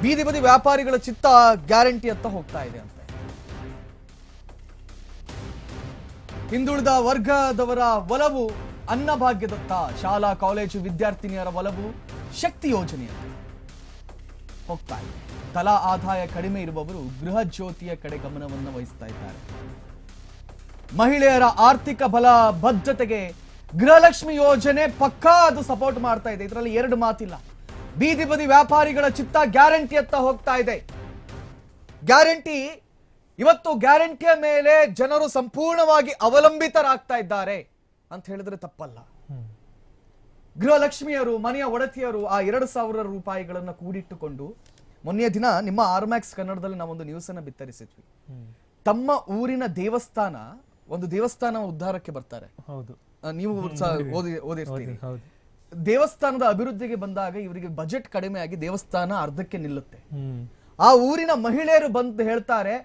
ಬೀದಿ ಬದಿ ವ್ಯಾಪಾರಿಗಳ ಚಿತ್ತ ಗ್ಯಾರಂಟಿ ಅಂತ ಹೋಗ್ತಾ ಇದೆ ಅಂತೆ. ಹಿಂದುಳಿದ ವರ್ಗದವರ ಒಲವು ಅನ್ನಭಾಗ್ಯದತ್ತ, ಶಾಲಾ ಕಾಲೇಜು ವಿದ್ಯಾರ್ಥಿನಿಯರ ಒಲವು ಶಕ್ತಿ ಯೋಜನೆಯತ್ತ ಹೋಗ್ತಾ ಇದೆ. ತಲಾ ಆದಾಯ ಕಡಿಮೆ ಇರುವವರು ಗೃಹ ಜ್ಯೋತಿಯ ಕಡೆ ಗಮನವನ್ನು ವಹಿಸ್ತಾ ಇದ್ದಾರೆ. ಮಹಿಳೆಯರ ಆರ್ಥಿಕ ಬಲ ಬದ್ಧತೆಗೆ ಗೃಹಲಕ್ಷ್ಮಿ ಯೋಜನೆ ಪಕ್ಕಾ ಅದು ಸಪೋರ್ಟ್ ಮಾಡ್ತಾ ಇದೆ. ಇದರಲ್ಲಿ ಎರಡು ಮಾತಿಲ್ಲ. ಬೀದಿ ಬದಿ ವ್ಯಾಪಾರಿಗಳ ಚಿತ್ತ ಗ್ಯಾರಂಟಿಯತ್ತ ಹೋಗ್ತಾ ಇದೆ. ಗ್ಯಾರಂಟಿ ಇವತ್ತು ಗ್ಯಾರಂಟಿಯ ಮೇಲೆ ಜನರು ಸಂಪೂರ್ಣವಾಗಿ ಅವಲಂಬಿತರಾಗ್ತಾ ಇದ್ದಾರೆ ಅಂತ ಹೇಳಿದ್ರೆ ತಪ್ಪಲ್ಲ. ಗೃಹಲಕ್ಷ್ಮಿಯರು, ಮನೆಯ ಒಡತಿಯರು ಆ 2,000 ರೂಪಾಯಿಗಳನ್ನ ಕೂಡಿಟ್ಟುಕೊಂಡು ಮೊನ್ನೆಯ ದಿನ ನಿಮ್ಮ ಆರ್ಮ್ಯಾಕ್ಸ್ ಕನ್ನಡದಲ್ಲಿ ನಾವೊಂದು ನ್ಯೂಸ್ ಅನ್ನ ಬಿತ್ತರಿಸಿದ್ವಿ. ತಮ್ಮ ಊರಿನ ಒಂದು ದೇವಸ್ಥಾನ ಉದ್ಧಾರಕ್ಕೆ ಬರ್ತಾರೆ. ನೀವು ಓದಿರ್ತೀರಿ. ದೇವಸ್ಥಾನದ ಅಭಿವೃದ್ಧಿಗೆ ಬಂದಾಗ ಇವರಿಗೆ ಬಜೆಟ್ ಕಡಿಮೆ ಆಗಿ ದೇವಸ್ಥಾನ ಅರ್ಧಕ್ಕೆ ನಿಲ್ಲುತ್ತೆ. ಆ ಊರಿನ ಮಹಿಳೆಯರು ಬಂದು ಹೇಳ್ತಾರೆ,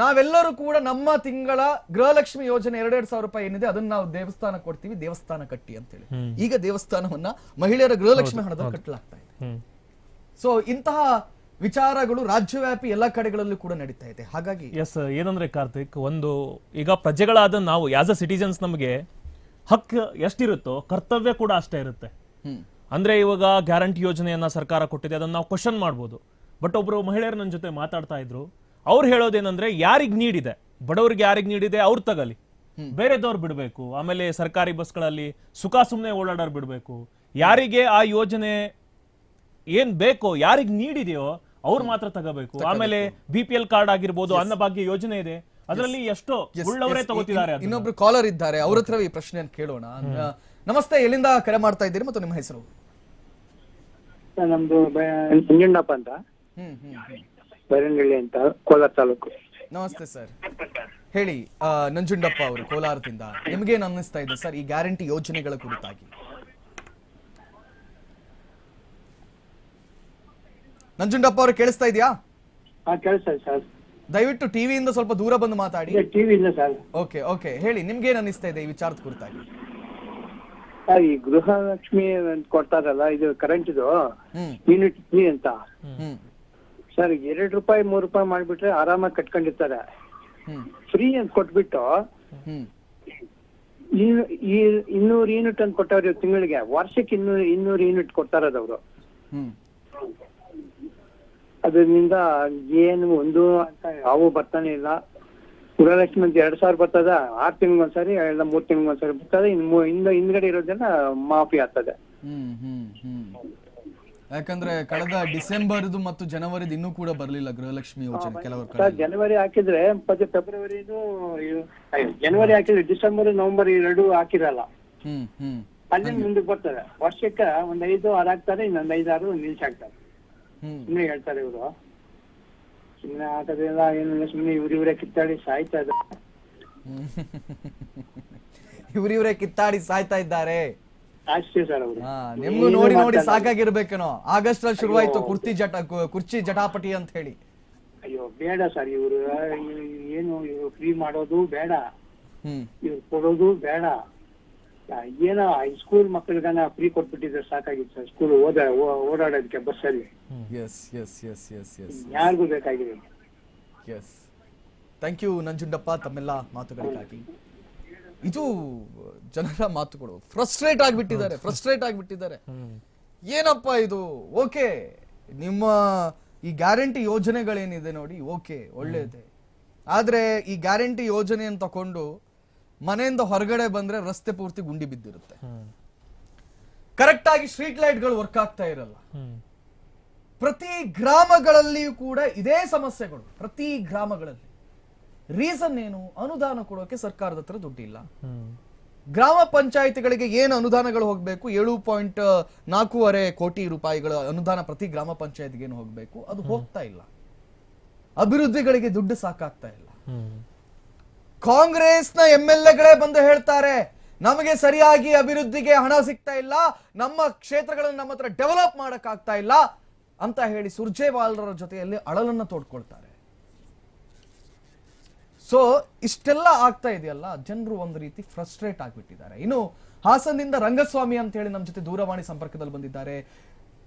ನಾವೆಲ್ಲರೂ ಕೂಡ ನಮ್ಮ ತಿಂಗಳ ಗೃಹಲಕ್ಷ್ಮಿ ಯೋಜನೆ 2,000 ರೂಪಾಯಿ ಏನಿದೆ ಅದನ್ನ ನಾವು ದೇವಸ್ಥಾನ ಕೊಡ್ತೀವಿ, ದೇವಸ್ಥಾನ ಕಟ್ಟಿ ಅಂತ ಹೇಳಿ. ಈಗ ದೇವಸ್ಥಾನವನ್ನ ಮಹಿಳೆಯರ ಗೃಹಲಕ್ಷ್ಮಿ ಹಣದಲ್ಲಿ ಕಟ್ಟಲಾಗ್ತಾ ಇದೆ. ಸೊ ಇಂತಹ ವಿಚಾರಗಳು ರಾಜ್ಯವ್ಯಾಪಿ ಎಲ್ಲ ಕಡೆಗಳಲ್ಲೂ ಕೂಡ ನಡೀತಾ ಇದೆ. ಹಾಗಾಗಿ ಏನಂದ್ರೆ ಕಾರ್ತಿಕ್, ಈಗ ಪ್ರಜೆಗಳಾದ ನಾವು ಆಸ್ ಅ ಸಿಟಿಜನ್ಸ್ ನಮಗೆ ಹಕ್ಕು ಎಷ್ಟಿರುತ್ತೋ ಕರ್ತವ್ಯ ಕೂಡ ಅಷ್ಟೇ ಇರುತ್ತೆ. ಅಂದ್ರೆ ಇವಾಗ ಗ್ಯಾರಂಟಿ ಯೋಜನೆಯನ್ನ ಸರ್ಕಾರ ಕೊಟ್ಟಿದೆ, ಅದನ್ನ ನಾವು ಕ್ವಶನ್ ಮಾಡ್ಬೋದು. ಬಟ್ ಒಬ್ರು ಮಹಿಳೆಯರು ನನ್ನ ಜೊತೆ ಮಾತಾಡ್ತಾ ಇದ್ರು. ಅವ್ರು ಹೇಳೋದೇನಂದ್ರೆ, ಯಾರಿಗ್ ನೀಡಿದೆ, ಬಡವರಿಗೆ ಯಾರಿಗ್ ನೀಡಿದೆ ಅವ್ರು ತಗಲಿ, ಬೇರೆದವ್ರು ಬಿಡ್ಬೇಕು. ಆಮೇಲೆ ಸರ್ಕಾರಿ ಬಸ್ಗಳಲ್ಲಿ ಸುಖ ಸುಮ್ನೆ ಓಡಾಡೋರು ಬಿಡ್ಬೇಕು. ಯಾರಿಗೆ ಆ ಯೋಜನೆ ಏನ್ ಬೇಕೋ, ಯಾರಿಗ್ ನೀಡಿದೆಯೋ ಅವ್ರು ಮಾತ್ರ ತಗೋಬೇಕು. ಆಮೇಲೆ BPL ಕಾರ್ಡ್ ಆಗಿರ್ಬೋದು, ಅನ್ನಭಾಗ್ಯ ಯೋಜನೆ ಇದೆ, ಅದರಲ್ಲಿ ಎಷ್ಟೋ ಉಳ್ಳವರೇ ತಗೋತಿದ್ದಾರೆ. ಇನ್ನೊಬ್ರು ಕಾಲರ್ ಇದ್ದಾರೆ, ಅವ್ರ ಹತ್ರ ಈ ಪ್ರಶ್ನೆಯನ್ನು ಕೇಳೋಣ. ನಮಸ್ತೆ, ಎಲ್ಲಿಂದ ಕರೆ ಮಾಡ್ತಾ ಇದ್ದೀರಿ ಮತ್ತು ನಿಮ್ಮ ಹೆಸರು? ನಮ್ದು ನಂಜುಂಡಪ್ಪ ಅಂತ, ಬೈರಂಗಳ್ಳಿ ಅಂತ, ಕೋಲಾರ ತಾಲೂಕು. ನಮಸ್ತೆ ಸರ್, ಹೇಳಿ. ನಂಜುಂಡಪ್ಪ ಅವರು ಕೋಲಾರದಿಂದ. ನಿಮ್ಗೇನ್ ಅನ್ನಿಸ್ತಾ ಇದೆ ಸರ್ ಈ ಗ್ಯಾರಂಟಿ ಯೋಜನೆಗಳ ಕುರಿತಾಗಿ? ನಂಜುಂಡಪ್ಪ ಅವರು ಕೇಳಿಸ್ತಾ ಇದೆಯಾ? ಕೇಳಿಸ್ತಾ ಇದೆ ಸರ್. ದಯವಿಟ್ಟು ಟಿವಿಯಿಂದ ಸ್ವಲ್ಪ ದೂರ ಬಂದು ಮಾತಾಡಿ. ಟಿವಿ ಇಲ್ಲ ಸರ್. ಓಕೆ, ಹೇಳಿ, ನಿಮ್ಗೇನ್ ಅನ್ನಿಸ್ತಾ ಇದೆ ಈ ವಿಚಾರದ ಕುರಿತಾಗಿ? ಈ ಗೃಹಲಕ್ಷ್ಮಿ ಕೊಡ್ತಾರಲ್ಲ, ಇದು ಕರೆಂಟ್ ಇದು ಯೂನಿಟ್ ಫ್ರೀ ಅಂತ ಸರ್. 2 ರೂಪಾಯಿ 3 ರೂಪಾಯಿ ಮಾಡ್ಬಿಟ್ರೆ ಆರಾಮಾಗಿ ಕಟ್ಕೊಂಡಿರ್ತಾರೆ. ಫ್ರೀ ಅಂತ ಕೊಟ್ಬಿಟ್ಟು 200 ಯೂನಿಟ್ ಅಂತ ಕೊಟ್ಟವ್ರು ತಿಂಗಳಿಗೆ, ವರ್ಷಕ್ಕೆ 200 ಯೂನಿಟ್ ಕೊಡ್ತಾರದವ್ರು. ಅದರಿಂದ ಏನು ಒಂದು ಅಂತ ಯಾವ ಬರ್ತಾನೆ ಇಲ್ಲ. ಗೃಹಲಕ್ಷ್ಮಿ ಅಂತ 2,000 ಬರ್ತದ, 6 ತಿಂಗಳಿಗೊಂದ್ಸರಿ, 3 ತಿಂಗಳಿಗೊಂದ್ಸರಿ ಬರ್ತದೆ. ಹಿಂದ್ಗಡೆ ಇರೋದೆಲ್ಲ ಮಾಫಿ ಆಗ್ತದೆ. ಯಾಕಂದ್ರೆ ಕಳೆದ ಡಿಸೆಂಬರ್ ಮತ್ತು ಜನವರಿ ಇನ್ನೂ ಕೂಡ ಬರ್ಲಿಲ್ಲ ಗೃಹಲಕ್ಷ್ಮಿ ಯೋಜನೆ. ಕೆಲವರು ಜನವರಿ ಹಾಕಿದ್ರೆ ಫೆಬ್ರವರಿದು, ಜನವರಿ ಹಾಕಿದ್ರೆ ಡಿಸೆಂಬರ್ ನವೆಂಬರ್ 2 ಹಾಕಿರಲ್ಲ. ಅಲ್ಲಿಂದ ಮುಂದಕ್ಕೆ ಬರ್ತದೆ. ವರ್ಷಕ್ಕೆ 5-6 ಹಾಕ್ತಾರೆ, ಇನ್ನೊಂದು 5-6 ನಿಲ್ಸಾಕ್ತಾರೆ. ಸುಮ್ಮನೆ ಹೇಳ್ತಾರೆ ಇವರು. ಸುಮ್ಮನೆ ಹಾಕೋದ್ರಿಂದ ಏನಿಲ್ಲ, ಸುಮ್ಮನೆ ಇವರೇ ಕಿತ್ತಾಡಿ ಸಾಯ್ತಾ ಇದ್ದಾರೆ. ಇವರೇ ಕಿತ್ತಾಡಿ ಸಾಯ್ತಾ ಇದ್ದಾರೆ ಅಷ್ಟೇ ಸರ್. ಅವರು ನಿಮ್ಗೂ ನೋಡಿ ಸಾಕಾಗಿರ್ಬೇಕೇನೋ. ಆಗಸ್ಟ್ ಅಲ್ಲಿ ಶುರುವಾಯ್ತು ಕುರ್ಚಿ ಜಟಾಪಟಿ ಅಂತ ಹೇಳಿ. ಅಯ್ಯೋ ಬೇಡ ಸರ್, ಇವರು ಏನು ಫ್ರೀ ಮಾಡೋದು ಬೇಡ, ಇವ್ರು ಕೊಡೋದು ಬೇಡ. ಏನೋ ಸ್ಕೂಲ್ ಮಕ್ಕಳಿಗನ ಫ್ರೀ ಕೊಟ್ಬಿಟ್ಟಿದ್ರೆ ಸಾಕಾಗಿತ್ತು ಸರ್. ಸ್ಕೂಲ್ ಓಡಾಡೋದಕ್ಕೆ ಬಸ್ಸಲ್ಲಿ ಯಾರಿಗೂ ಬೇಕಾಗಿದೆ. ಥ್ಯಾಂಕ್ ಯು ನಂಜುಂಡಪ್ಪ ತಮ್ಮೆಲ್ಲ ಮಾತುಗಳಿಗಾಗಿ. ಇದು ಜನರ ಮಾತುಗಳು. ಫ್ರಸ್ಟ್ರೇಟ್ ಆಗ್ಬಿಟ್ಟಿದ್ದಾರೆ. ಏನಪ್ಪ ಇದು? ಓಕೆ, ನಿಮ್ಮ ಈ ಗ್ಯಾರಂಟಿ ಯೋಜನೆಗಳೇನಿದೆ ನೋಡಿ, ಓಕೆ ಒಳ್ಳೇದೆ. ಆದ್ರೆ ಈ ಗ್ಯಾರಂಟಿ ಯೋಜನೆಯನ್ನು ತಕೊಂಡು ಮನೆಯಿಂದ ಹೊರಗಡೆ ಬಂದ್ರೆ ರಸ್ತೆ ಪೂರ್ತಿ ಗುಂಡಿ ಬಿದ್ದಿರುತ್ತೆ. ಕರೆಕ್ಟ್ ಆಗಿ ಸ್ಟ್ರೀಟ್ ಲೈಟ್ಗಳು ವರ್ಕ್ ಆಗ್ತಾ ಇರಲ್ಲ. ಪ್ರತಿ ಗ್ರಾಮಗಳಲ್ಲಿಯೂ ಕೂಡ ಇದೇ ಸಮಸ್ಯೆಗಳು. ಪ್ರತಿ ಗ್ರಾಮಗಳಲ್ಲಿ ರೀಸನ್ ಏನು? ಅನುದಾನ ಕೊಡೋಕೆ ಸರ್ಕಾರದ ಹತ್ರ ದುಡ್ಡಿಲ್ಲ. ಗ್ರಾಮ ಪಂಚಾಯಿತಿಗಳಿಗೆ ಏನು ಅನುದಾನಗಳು ಹೋಗ್ಬೇಕು? 7.4 ಕೋಟಿ ರೂಪಾಯಿಗಳ ಅನುದಾನ ಪ್ರತಿ ಗ್ರಾಮ ಪಂಚಾಯತ್ಗೆ ಏನು ಹೋಗ್ಬೇಕು, ಅದು ಹೋಗ್ತಾ ಇಲ್ಲ. ಅಭಿವೃದ್ಧಿಗಳಿಗೆ ದುಡ್ಡು ಸಾಕಾಗ್ತಾ ಇಲ್ಲ. ಕಾಂಗ್ರೆಸ್ನ MLAಗಳೇ ಬಂದು ಹೇಳ್ತಾರೆ, ನಮಗೆ ಸರಿಯಾಗಿ ಅಭಿವೃದ್ಧಿಗೆ ಹಣ ಸಿಗ್ತಾ ಇಲ್ಲ, ನಮ್ಮ ಕ್ಷೇತ್ರಗಳನ್ನು ನಮ್ಮ ಹತ್ರ ಡೆವಲಪ್ ಮಾಡಕ್ ಆಗ್ತಾ ಇಲ್ಲ ಅಂತ ಹೇಳಿ ಸುರ್ಜೇವಾಲರ ಜೊತೆಯಲ್ಲಿ ಅಳಲನ್ನ ತೋಡ್ಕೊಳ್ತಾರೆ. ಸೊ ಇಷ್ಟೆಲ್ಲ ಆಗ್ತಾ ಇದೆಯಲ್ಲ, ಜನರು ಒಂದು ರೀತಿ ಫ್ರಸ್ಟ್ರೇಟ್ ಆಗಿಬಿಟ್ಟಿದ್ದಾರೆ. ಇನ್ನು ಹಾಸನದಿಂದ ರಂಗಸ್ವಾಮಿ ಅಂತ ಹೇಳಿ ನಮ್ಮ ಜೊತೆ ದೂರವಾಣಿ ಸಂಪರ್ಕದಲ್ಲಿ ಬಂದಿದ್ದಾರೆ.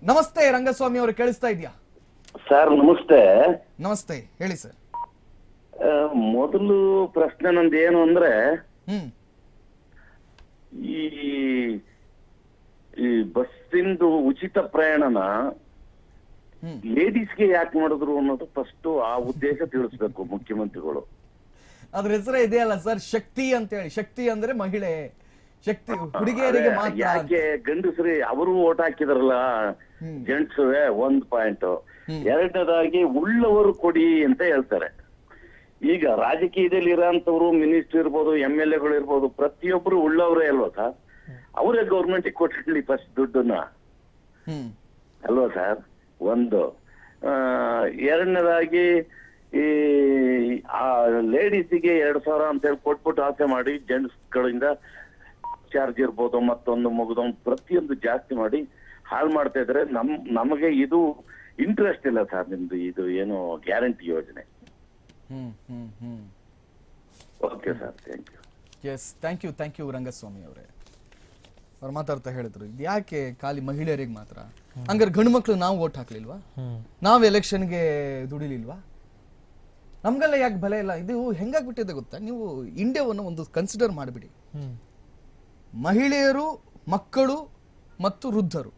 ನಮಸ್ತೆ ರಂಗಸ್ವಾಮಿ ಅವರು, ಕೇಳಿಸ್ತಾ ಇದೆಯಾ? ಸರ್ ನಮಸ್ತೆ. ನಮಸ್ತೆ, ಹೇಳಿ ಸರ್. ಮೊದಲು ಪ್ರಶ್ನೆ ನಂದು ಏನು ಅಂದ್ರೆ, ಹ್ಮ್ ಈ ಈ ಬಸ್ಸಿಂದು ಉಚಿತ ಪ್ರಯಾಣನ ಹ್ಮ್ ಲೇಡೀಸ್ಗೆ ಯಾಕೆ ಮಾಡಿದ್ರು ಅನ್ನೋದು ಫಸ್ಟ್ ಆ ಉದ್ದೇಶ ತಿಳಿಸ್ಬೇಕು ಮುಖ್ಯಮಂತ್ರಿಗಳು. ಅದ್ರ ಹೆಸರೇ ಇದೆಯಲ್ಲ ಸರ್, ಶಕ್ತಿ ಅಂತ ಹೇಳಿ. ಶಕ್ತಿ ಅಂದ್ರೆ ಮಹಿಳೆ, ಶಕ್ತಿ ಹುಡುಗಿಯರಿಗೆ ಮಾತ್ರ ಅಂತ. ಯಾಕೆ ಗಂಡಸ್ರಿ ಅವರು ಓಟ್ ಹಾಕಿದ್ರಲ್ಲ ಜೆಂಟ್ಸ್, ಒಂದ್ ಪಾಯಿಂಟ್. ಎರಡನೇದಾಗಿ ಉಳ್ಳವರು ಕೊಡಿ ಅಂತ ಹೇಳ್ತಾರೆ. ಈಗ ರಾಜಕೀಯದಲ್ಲಿ ಇರೋಂಥವ್ರು ಮಿನಿಸ್ಟರ್ ಇರ್ಬೋದು, MLA ಗಳು ಇರ್ಬೋದು, ಪ್ರತಿಯೊಬ್ರು ಉಳ್ಳವರೇ ಅಲ್ವಾ ಸರ್? ಅವರೇ ಗೌರ್ಮೆಂಟ್ ಕೊಟ್ಟಿರ್ಲಿ ಫಸ್ಟ್ ದುಡ್ಡನ್ನ, ಹ್ಮ್ ಅಲ್ವಾ ಸರ್? ಒಂದು. ಎರಡನೇದಾಗಿ ಈ ಲೇಡೀಸಿಗೆ 2,000 ಅಂತ ಹೇಳಿ ಕೊಟ್ಬಿಟ್ಟು ಆಸೆ ಮಾಡಿ ಜೆಂಟ್ಸ್ ಗಳಿಂದ ಚಾರ್ಜ್ ಇರ್ಬೋದು, ಮತ್ತೊಂದು ಮುಗಿದೊಂದು ಪ್ರತಿಯೊಂದು ಜಾಸ್ತಿ ಮಾಡಿ ಹಾಳು ಮಾಡ್ತಾ ಇದ್ರೆ ನಮಗೆ ಇದು ಇಂಟ್ರೆಸ್ಟ್ ಇಲ್ಲ ಸರ್. ನಿಮ್ದು ಇದು ಏನು ಗ್ಯಾರಂಟಿ ಯೋಜನೆ. Hmm hmm hmm okay sir, thank you. Yes, thank you Rangaswamy ಅವರೇ. ಅವ್ರು ಮಾತಾಡ್ತಾ ಹೇಳಿದ್ರು, ಇದು ಯಾಕೆ ಖಾಲಿ ಮಹಿಳೆಯರಿಗೆ ಮಾತ್ರ? ಹಂಗಾರೆ ಗಂಡು ಮಕ್ಳು ನಾವು ಓಟ್ ಹಾಕ್ಲಿಲ್ವಾ? ನಾವು ಎಲೆಕ್ಷನ್ಗೆ ದುಡಿಲಿಲ್ವಾ? ನಮ್ಗೆಲ್ಲ ಯಾಕೆ ಬೆಲೆ ಇಲ್ಲ? ಇದು ಹೆಂಗಾಗ್ಬಿಟ್ಟಿದೆ ಗೊತ್ತಾ? ನೀವು ಇಂಡಿಯಾವನ್ನು ಒಂದು ಕನ್ಸಿಡರ್ ಮಾಡಿಬಿಡಿ. ಮಹಿಳೆಯರು, ಮಕ್ಕಳು ಮತ್ತು ವೃದ್ಧರು,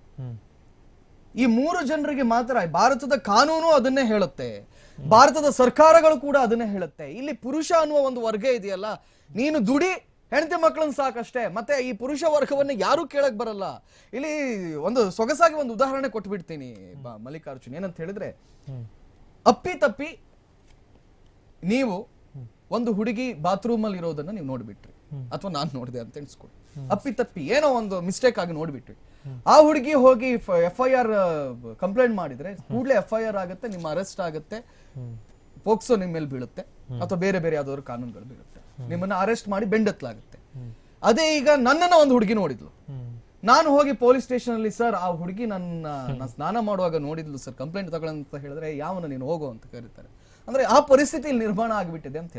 ಈ 3 ಜನರಿಗೆ ಮಾತ್ರ. ಭಾರತದ ಕಾನೂನು ಅದನ್ನೇ ಹೇಳುತ್ತೆ, ಭಾರತದ ಸರ್ಕಾರಗಳು ಕೂಡ ಅದನ್ನೇ ಹೇಳುತ್ತೆ. ಇಲ್ಲಿ ಪುರುಷ ಅನ್ನುವ ಒಂದು ವರ್ಗ ಇದೆಯಲ್ಲ, ನೀನು ದುಡಿ, ಹೆಂಡತಿ ಮಕ್ಕಳನ್ನ ಸಾಕಷ್ಟೇ. ಮತ್ತೆ ಈ ಪುರುಷ ವರ್ಗವನ್ನ ಯಾರು ಕೇಳಕ್ ಬರಲ್ಲ. ಇಲ್ಲಿ ಒಂದು ಸೊಗಸಾಗಿ ಒಂದು ಉದಾಹರಣೆ ಕೊಟ್ಬಿಡ್ತೀನಿ ಮಲ್ಲಿಕಾರ್ಜುನ್. ಏನಂತ ಹೇಳಿದ್ರೆ, ಅಪ್ಪಿ ತಪ್ಪಿ ನೀವು ಒಂದು ಹುಡುಗಿ ಬಾತ್ರೂಮ್ ಅಲ್ಲಿ ಇರೋದನ್ನ ನೀವು ನೋಡ್ಬಿಟ್ರಿ, ಅಥವಾ ನಾನ್ ನೋಡಿದೆ ಅಂತ ಎಣಿಸ್ಕೊಳ್ಳಿ. ಅಪ್ಪಿ ತಪ್ಪಿ ಏನೋ ಒಂದು ಮಿಸ್ಟೇಕ್ ಆಗಿ ನೋಡ್ಬಿಟ್ರಿ. ಆ ಹುಡುಗಿ ಹೋಗಿ FIR ಕಂಪ್ಲೇಂಟ್ ಮಾಡಿದ್ರೆ ಕೂಡಲೇ FIR ಆಗುತ್ತೆ, ನಿಮ್ಮ ಅರೆಸ್ಟ್ ಆಗುತ್ತೆ, ಪೋಕ್ಸೋ ನಿಮ್ಮ ಮೇಲೆ ಬೀಳುತ್ತೆ, ಅಥವಾ ಬೇರೆ ಬೇರೆ ಯಾವ್ದಾದ್ರು ಕಾನೂನುಗಳು ಬೀಳುತ್ತೆ, ನಿಮ್ಮನ್ನ ಅರೆಸ್ಟ್ ಮಾಡಿ ಬೆಂಡತ್ಲಾಗುತ್ತೆ. ಅದೇ ಈಗ ನನ್ನನ್ನ ಒಂದು ಹುಡುಗಿ ನೋಡಿದ್ಲು, ನಾನು ಹೋಗಿ ಪೊಲೀಸ್ ಸ್ಟೇಷನ್ ಅಲ್ಲಿ, ಸರ್ ಆ ಹುಡುಗಿ ನನ್ನ ಸ್ನಾನ ಮಾಡುವಾಗ ನೋಡಿದ್ಲು ಸರ್, ಕಂಪ್ಲೇಂಟ್ ತಗೊಳ್ಳಂತ ಹೇಳಿದ್ರೆ, ಯಾವನ ನೀನು ಹೋಗೋ ಅಂತ ಕರೀತಾರೆ. ಅಂದ್ರೆ ಆ ಪರಿಸ್ಥಿತಿ ನಿರ್ಮಾಣ ಆಗ್ಬಿಟ್ಟಿದೆ ಅಂತ ಹೇಳಿ.